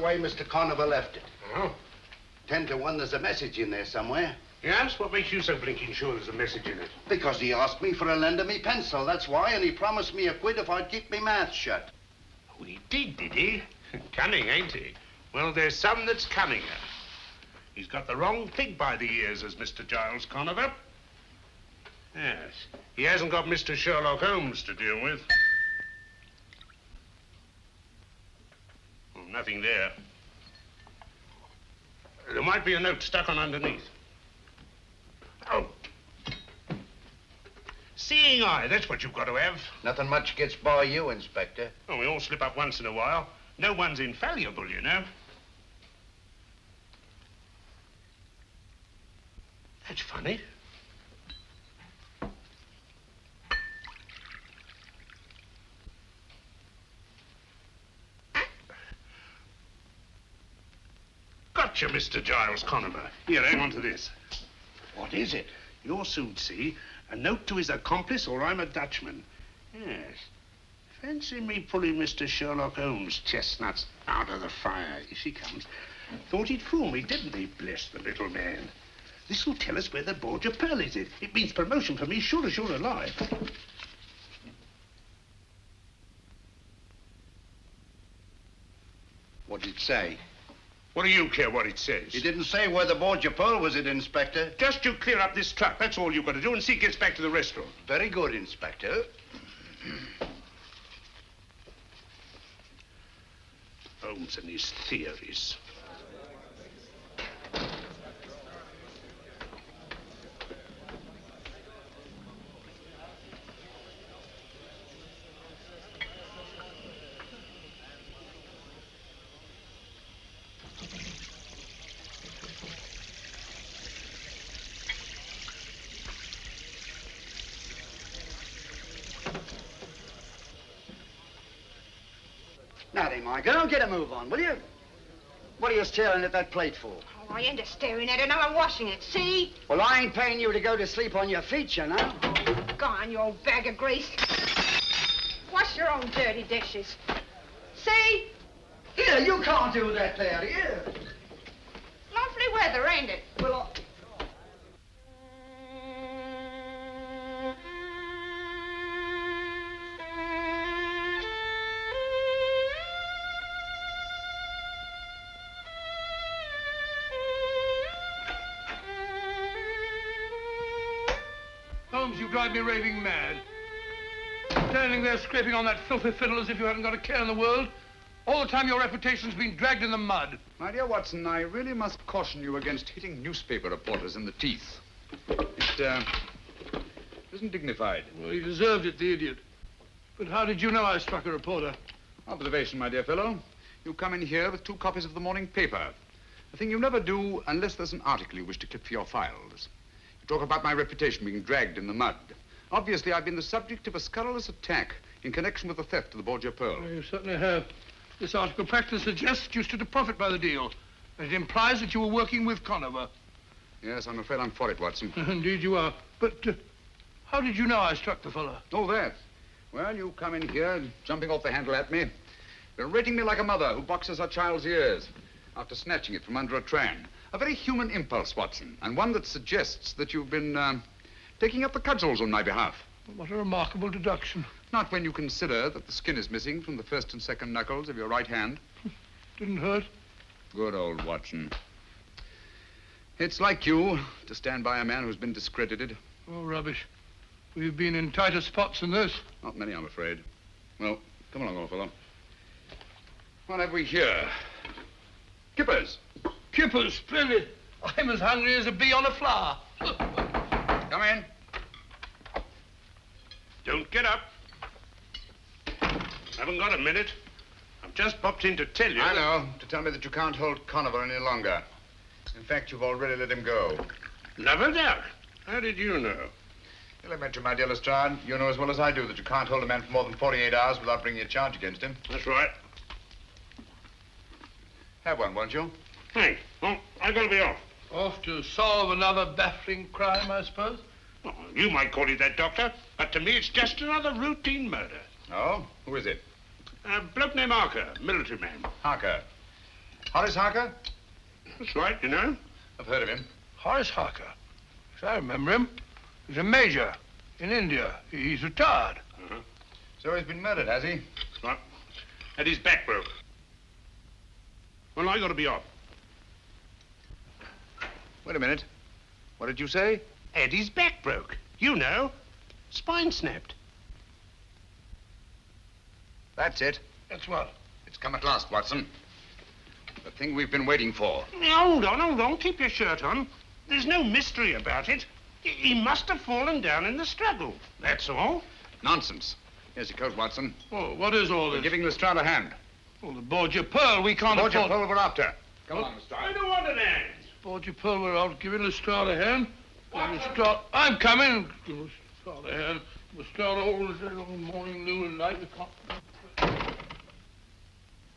way Mr. Conover left it. Oh? 10 to 1, there's a message in there somewhere. Yes? What makes you so blinking sure there's a message in it? Because he asked me for a lend of me pencil, that's why, and he promised me £1 if I'd keep me mouth shut. Oh, he did he? Cunning, ain't he? Well, there's some that's cunninger. He's got the wrong pig by the ears, as Mr. Giles Conover. Yes, he hasn't got Mr. Sherlock Holmes to deal with. Oh, nothing there. There might be a note stuck on underneath. Oh. Seeing eye, that's what you've got to have. Nothing much gets by you, Inspector. Oh, we all slip up once in a while. No one's infallible, you know. That's funny. Gotcha, Mr. Giles Conover. Here, hang on to this. What is it? You'll soon see. A note to his accomplice, or I'm a Dutchman. Yes. Fancy me pulling Mr. Sherlock Holmes' chestnuts out of the fire. Here she comes. Thought he'd fool me, didn't he? Bless the little man. This'll tell us where the Borgia Pearl is. It means promotion for me, sure as you're alive. What did it say? What do you care what it says? He didn't say where the Borgia Pearl was, Inspector. Just you clear up this truck. That's all you've got to do, and see it gets back to the restaurant. Very good, Inspector. Holmes and his theories. Now then, my girl, get a move on, will you? What are you staring at that plate for? Oh, I ain't staring at it. Now I'm washing it. See? Well, I ain't paying you to go to sleep on your feet, you know. Go on, you old bag of grease. Wash your own dirty dishes. See? Here, you can't do that there, here. Lovely weather, ain't it? Well, Holmes, you drive me raving mad. Standing there scraping on that filthy fiddle as if you hadn't got a care in the world. All the time your reputation's been dragged in the mud. My dear Watson, I really must caution you against hitting newspaper reporters in the teeth. It isn't dignified. Well, he deserved it, the idiot. But how did you know I struck a reporter? Observation, my dear fellow. You come in here with 2 copies of the morning paper. A thing you never do unless there's an article you wish to clip for your files. You talk about my reputation being dragged in the mud. Obviously, I've been the subject of a scurrilous attack in connection with the theft of the Borgia Pearl. Well, you certainly have. This article practically suggests you stood to profit by the deal. And it implies that you were working with Conover. Yes, I'm afraid I'm for it, Watson. Indeed you are. But how did you know I struck the fellow? Oh, that. Well, you come in here, jumping off the handle at me, berating me like a mother who boxes her child's ears after snatching it from under a tram. A very human impulse, Watson, and one that suggests that you've been taking up the cudgels on my behalf. What a remarkable deduction. Not when you consider that the skin is missing from the first and second knuckles of your right hand. Didn't hurt? Good old Watson. It's like you to stand by a man who's been discredited. Oh, rubbish. We've been in tighter spots than this. Not many, I'm afraid. Well, come along, old fellow. What have we here? Kippers. Kippers, splendid. I'm as hungry as a bee on a flower. Come in. Don't get up. Haven't got a minute. I've just popped in to tell you. I know. To tell me that you can't hold Conover any longer. In fact, you've already let him go. Never doubt. How did you know? Well, I mentioned, my dear Lestrade, you know as well as I do that you can't hold a man for more than 48 hours without bringing a charge against him. That's right. Have one, won't you? Thanks. Well, I've got to be off. Off to solve another baffling crime, I suppose? Oh, you might call it that, Doctor, but to me it's just another routine murder. Oh? Who is it? A bloke named Harker, military man. Harker. Horace Harker? That's right, you know. I've heard of him. Horace Harker. Yes, I remember him. He's a major in India. He's retired. So he's been murdered, has he? Right. And his back broke. Well, I got to be off. Wait a minute. What did you say? Eddie's back broke. You know. Spine snapped. That's it. That's what? It's come at last, Watson. The thing we've been waiting for. Hold on. Keep your shirt on. There's no mystery about it. He must have fallen down in the struggle. That's all. Nonsense. Here's your coat, Watson. Oh, what is all We're this? giving Lestrade a hand. Oh, the Borgia Pearl. We can't Borgia afford... Pearl we're after. Come What? on, I Lestrade. don't want an hand. Borgia Pearl, we're out giving Lestrade a hand. Lestrade... I'm coming. Give Lestrade a hand. Lestrade all day, all morning, noon, and night. We can't...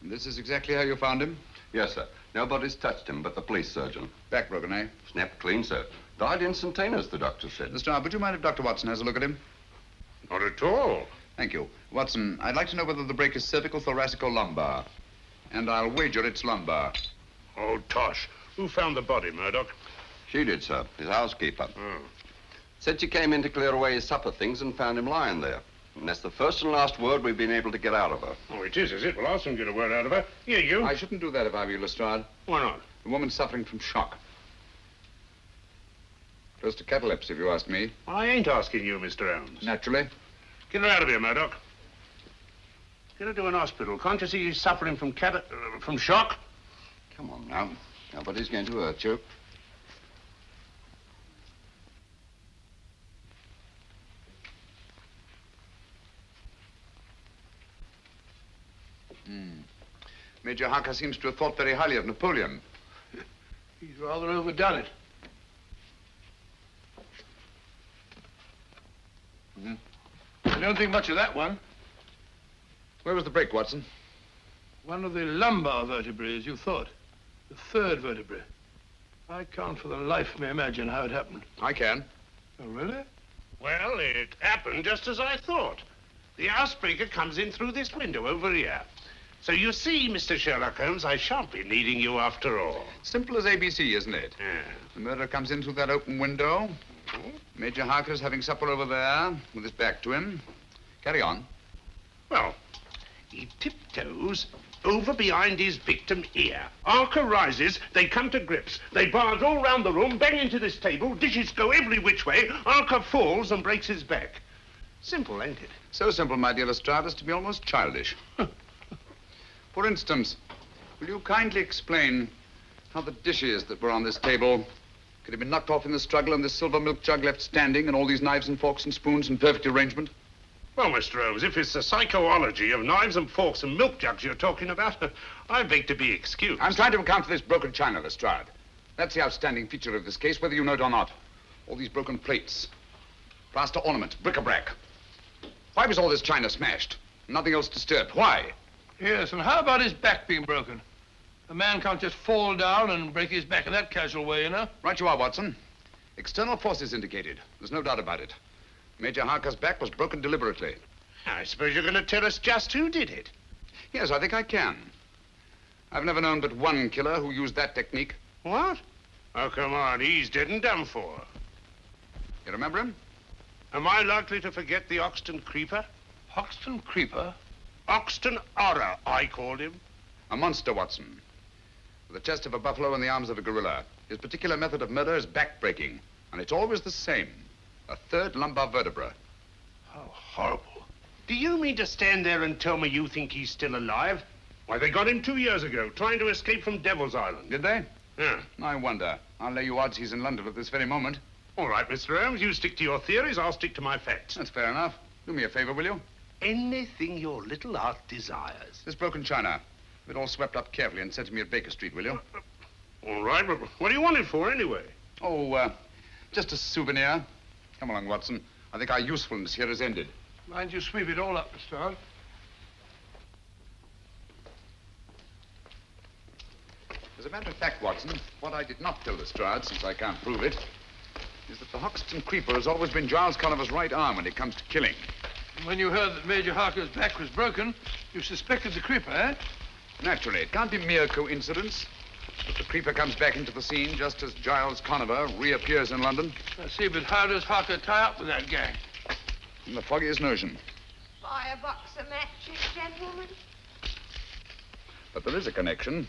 And this is exactly how you found him? Yes, sir. Nobody's touched him but the police surgeon. Back broken, eh? Snapped clean, sir. Died instantaneous, the doctor said. Lestrade, would you mind if Dr. Watson has a look at him? Not at all. Thank you. Watson, I'd like to know whether the break is cervical, thoracic, or lumbar. And I'll wager it's lumbar. Oh, tosh. Who found the body, Murdoch? She did, sir. His housekeeper. Oh. Said she came in to clear away his supper things and found him lying there. And that's the first and last word we've been able to get out of her. Oh, it is it? Well, I'll soon get a word out of her. Here, you. I shouldn't do that if I were you, Lestrade. Why not? The woman's suffering from shock. Close to catalepsy, if you ask me. I ain't asking you, Mr. Holmes. Naturally. Get her out of here, Murdoch. Get her to an hospital. Can't you see she's suffering from from shock? Come on now. Nobody's going to hurt you. Major Harker seems to have thought very highly of Napoleon. He's rather overdone it. I don't think much of that one. Where was the break, Watson? One of the lumbar vertebrae, as you thought. The third vertebrae. I can't for the life of me imagine how it happened. I can. Oh, really? Well, it happened just as I thought. The housebreaker comes in through this window over here. So you see, Mr. Sherlock Holmes, I shan't be needing you after all. Simple as ABC, isn't it? Yeah. The murderer comes in through that open window. Major Harker's having supper over there with his back to him. Carry on. Well, he tiptoes over behind his victim here. Harker rises, they come to grips. They barge all round the room, bang into this table, dishes go every which way. Harker falls and breaks his back. Simple, ain't it? So simple, my dear Lestrade, as to be almost childish. For instance, will you kindly explain how the dishes that were on this table could have been knocked off in the struggle and this silver milk jug left standing and all these knives and forks and spoons in perfect arrangement? Well, Mr. Holmes, if it's the psychology of knives and forks and milk jugs you're talking about, I beg to be excused. I'm trying to account for this broken china, Lestrade. That's the outstanding feature of this case, whether you know it or not. All these broken plates, plaster ornaments, bric-a-brac. Why was all this china smashed? Nothing else disturbed. Why? Yes, and how about his back being broken? A man can't just fall down and break his back in that casual way, you know? Right you are, Watson. External forces indicated. There's no doubt about it. Major Harker's back was broken deliberately. I suppose you're going to tell us just who did it. Yes, I think I can. I've never known but one killer who used that technique. What? Oh, come on, he's dead and done for. You remember him? Am I likely to forget the Oxton Creeper? Hoxton Creeper? Oxton Horror, I called him. A monster, Watson. With the chest of a buffalo and the arms of a gorilla. His particular method of murder is back-breaking. And it's always the same. A third lumbar vertebra. How horrible. Do you mean to stand there and tell me you think he's still alive? Why, they got him 2 years ago, trying to escape from Devil's Island. Did they? Yeah. I wonder. I'll lay you odds he's in London at this very moment. All right, Mr. Holmes, you stick to your theories, I'll stick to my facts. That's fair enough. Do me a favor, will you? Anything your little art desires. This broken china. Have it all swept up carefully and sent to me at Baker Street, will you? All right, but what do you want it for, anyway? Oh, just a souvenir. Come along, Watson. I think our usefulness here is ended. Mind you sweep it all up, Mr. Hart. As a matter of fact, Watson, what I did not tell Lestrade, since I can't prove it, is that the Hoxton Creeper has always been Giles Culliver's right arm when it comes to killing. And when you heard that Major Harker's back was broken, you suspected the Creeper, eh? Naturally, it can't be mere coincidence that the creeper comes back into the scene just as Giles Conover reappears in London. I see, but how does Harker tie up with that gang? In the foggiest notion. Buy a box of matches, gentlemen. But there is a connection.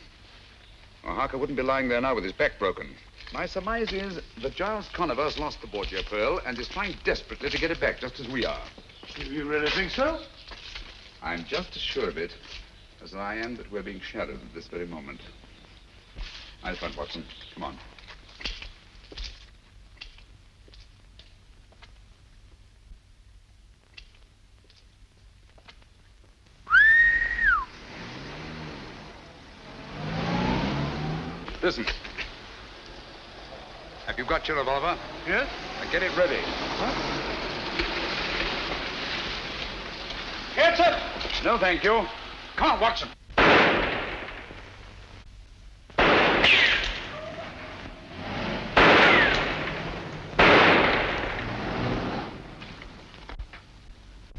Or Harker wouldn't be lying there now with his back broken. My surmise is that Giles Conover's lost the Borgia pearl and is trying desperately to get it back, just as we are. You really think so? I'm just as sure of it as I am that we're being shadowed at this very moment. Eyes front, Watson. Come on. Listen. Have you got your revolver? Yes? Now get it ready. Get it! No, thank you. Come on, Watson.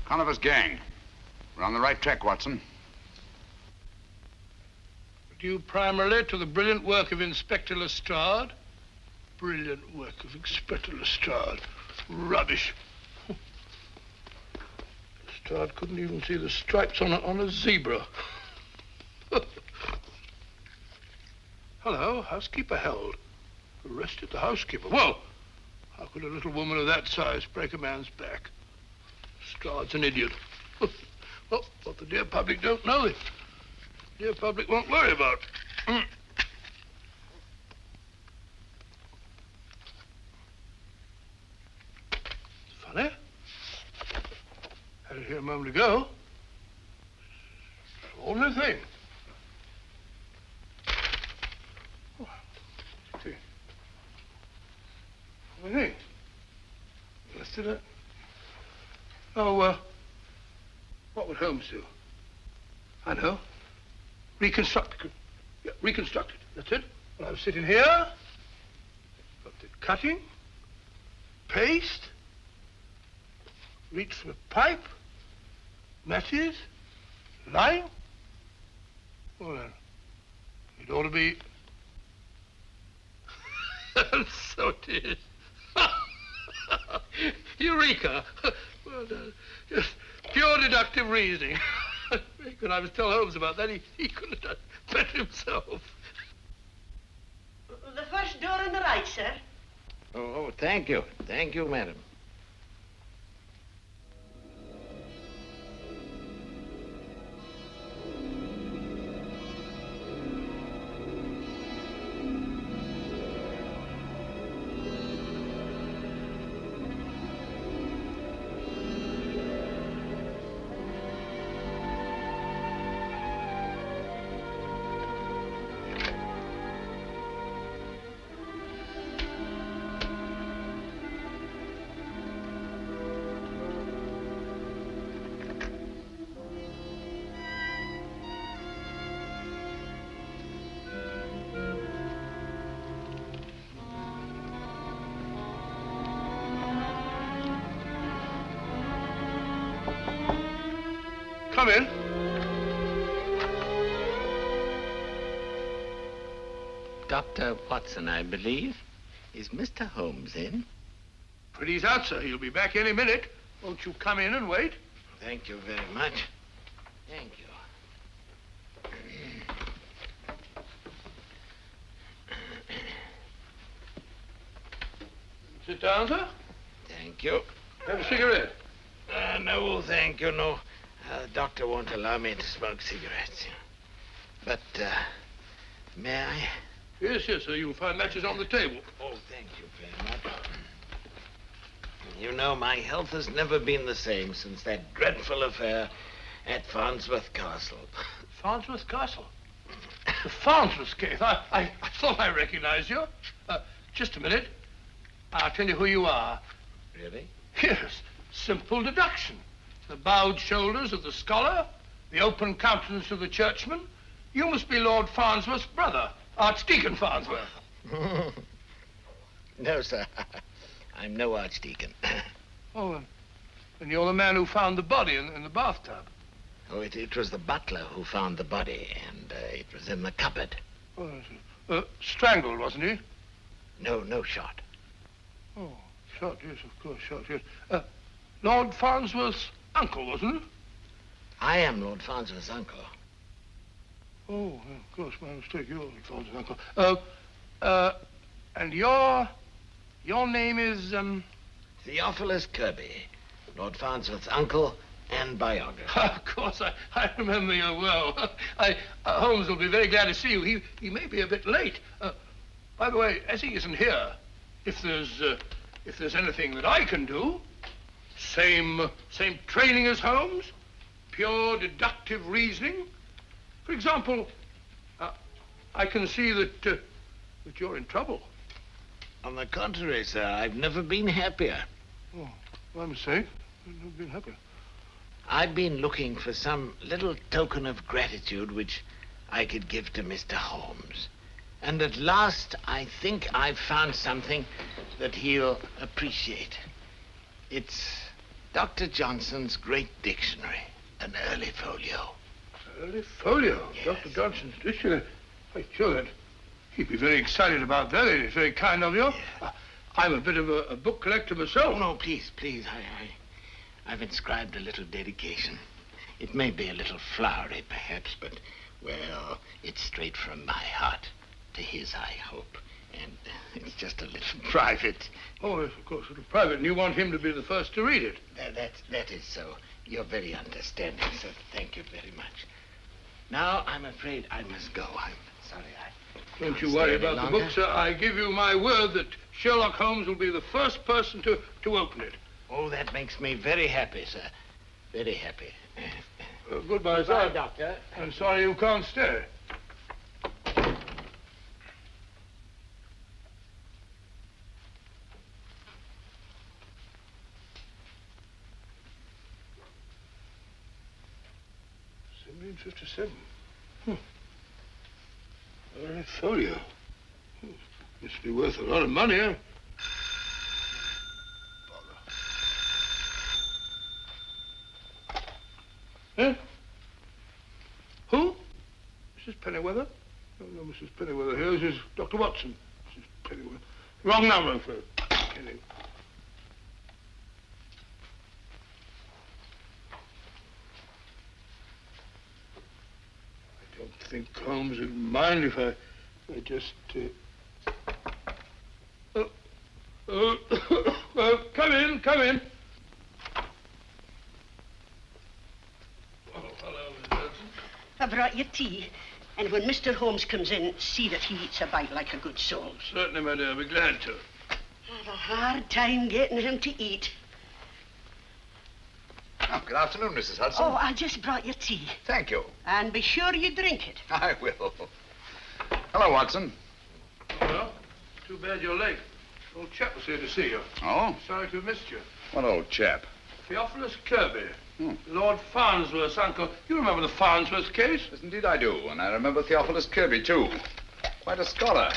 Conover's gang. We're on the right track, Watson. Due primarily to the brilliant work of Inspector Lestrade. Brilliant work of Inspector Lestrade. Rubbish. Lestrade couldn't even see the stripes on a zebra. Hello, housekeeper held. Arrested the housekeeper. Whoa! How could a little woman of that size break a man's back? Lestrade's an idiot. Well, what the dear public don't know, the dear public won't worry about. Funny. Had it here a moment ago. Only thing. Oh, see. Only thing. Let's do that. Oh, what would Holmes do? I know. Reconstruct it. Yeah, reconstruct it. That's it. Well, I'm sitting here. Got the cutting. Paste. Reach for a pipe. Matches. Lime. Well, then, it ought to be... So it is. Eureka. Well done. Just pure deductive reasoning. When I was telling Holmes about that, he could have done better himself. The first door on the right, sir. Oh, thank you. Thank you, madam. Come in. Dr. Watson, I believe. Is Mr. Holmes in? But he's out, sir. He'll be back any minute. Won't you come in and wait? Thank you very much. Thank you. Sit down, sir. Thank you. Have a cigarette. No, thank you, no. The doctor won't allow me to smoke cigarettes. But, may I? Yes, yes, sir. You'll find matches on the table. Oh, thank you very much. You know, my health has never been the same since that dreadful affair at Farnsworth Castle. Farnsworth Castle? The Farnsworth case. I thought I recognized you. Just a minute. I'll tell you who you are. Really? Yes. Simple deduction. The bowed shoulders of the scholar, the open countenance of the churchman. You must be Lord Farnsworth's brother, Archdeacon Farnsworth. No, sir. I'm no archdeacon. Oh, and you're the man who found the body in the bathtub. Oh, it was the butler who found the body, and it was in the cupboard. Oh, I see. Strangled, wasn't he? No shot. Oh, shot, yes, of course, shot, yes. Lord Farnsworth's uncle, wasn't it? I am Lord Farnsworth's uncle. Oh, yeah, of course, my mistake. You're Lord Farnsworth's uncle. And your name is, Theophilus Kirby, Lord Farnsworth's uncle and biographer. Of course, I remember you well. Holmes will be very glad to see you. He may be a bit late. By the way, as he isn't here, if there's anything that I can do, same training as Holmes, pure deductive reasoning. For example, I can see that you're in trouble. On the contrary, sir, I've never been happier. Oh, my mistake. I've never been happier. I've been looking for some little token of gratitude which I could give to Mr. Holmes. And at last, I think I've found something that he'll appreciate. It's Dr. Johnson's great dictionary, an early folio. Early folio? Yes. Dr. Johnson's dictionary? I'm sure that he'd be very excited about that. It's very kind of you. Yeah. I'm a bit of a book collector myself. Oh, no, please. I've inscribed a little dedication. It may be a little flowery, perhaps, but, well, it's straight from my heart to his, I hope. And it's just a little private. Oh, yes, of course, a little private. And you want him to be the first to read it? That is so. You're very understanding, sir. Thank you very much. Now, I'm afraid I must go. I'm sorry Don't you worry about the book, sir. I give you my word that Sherlock Holmes will be the first person to open it. Oh, that makes me very happy, sir. Very happy. Goodbye, sir. Doctor. I'm sorry you can't stay. $17.57. Early folio. Must be worth a lot of money, huh? Eh? Who? Mrs. Pennyweather? No, Mrs. Pennyweather here. This is Dr. Watson. Mrs. Pennyweather. Wrong number for Penny. I don't think Holmes would mind if I just... come in, come in. I brought you tea. And when Mr. Holmes comes in, see that he eats a bite like a good soul. Certainly, my dear. I'll be glad to. I have a hard time getting him to eat. Oh, good afternoon, Mrs. Hudson. Oh, I just brought you tea. Thank you. And be sure you drink it. I will. Hello, Watson. Well, too bad you're late. Old chap was here to see you. Oh? Sorry to have missed you. What old chap? Theophilus Kirby. Lord Farnsworth's uncle. You remember the Farnsworth case? Yes, indeed I do. And I remember Theophilus Kirby, too. Quite a scholar.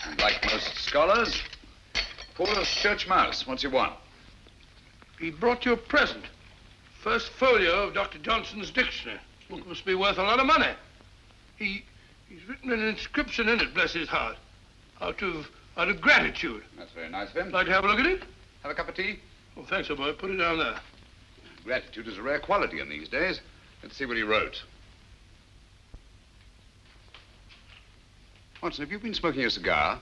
And like most scholars, poor as church mouse. What's he want? He brought you a present. First folio of Dr. Johnson's dictionary. This book must be worth a lot of money. He's written an inscription in it, bless his heart, out of gratitude. That's very nice of him. Like to have a look at it? Have a cup of tea? Oh, thanks, old boy. Put it down there. Gratitude is a rare quality in these days. Let's see what he wrote. Watson, have you been smoking a cigar?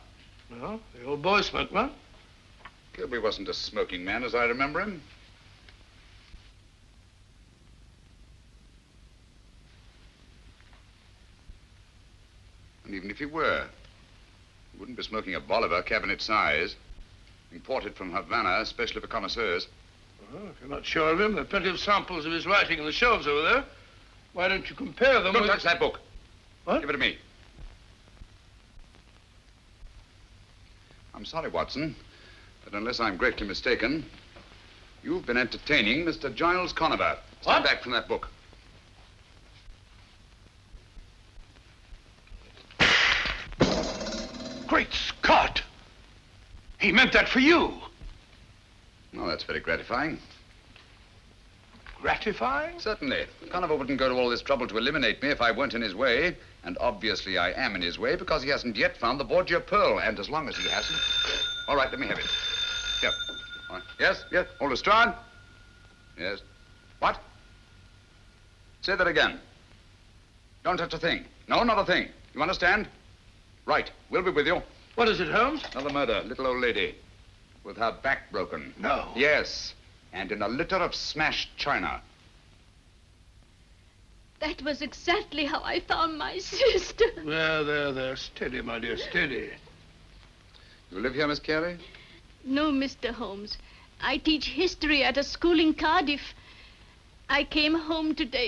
No, the old boy smoked one. Kirby wasn't a smoking man, as I remember him. And even if he were, he wouldn't be smoking a Bolivar, cabinet size, imported from Havana, especially for connoisseurs. Well, if you're not sure of him, there are plenty of samples of his writing on the shelves over there. Why don't you compare them Don't with... touch that book. What? Give it to me. I'm sorry, Watson, but unless I'm greatly mistaken, you've been entertaining Mr. Giles Conover. Stand back from that book. Great Scott! He meant that for you. Oh, that's very gratifying. Gratifying? Certainly. Conover wouldn't go to all this trouble to eliminate me if I weren't in his way. And obviously I am in his way because he hasn't yet found the Borgia pearl. And as long as he hasn't... All right, let me have it. Here. All right. Yes, yes. All Lestrade? Yes. What? Say that again. Don't touch a thing. No, not a thing. You understand? Right. We'll be with you. What is it, Holmes? Another murder. Little old lady. With her back broken. No. Yes. And in a litter of smashed china. That was exactly how I found my sister. There. Steady, my dear, steady. You live here, Miss Carey? No, Mr. Holmes. I teach history at a school in Cardiff. I came home today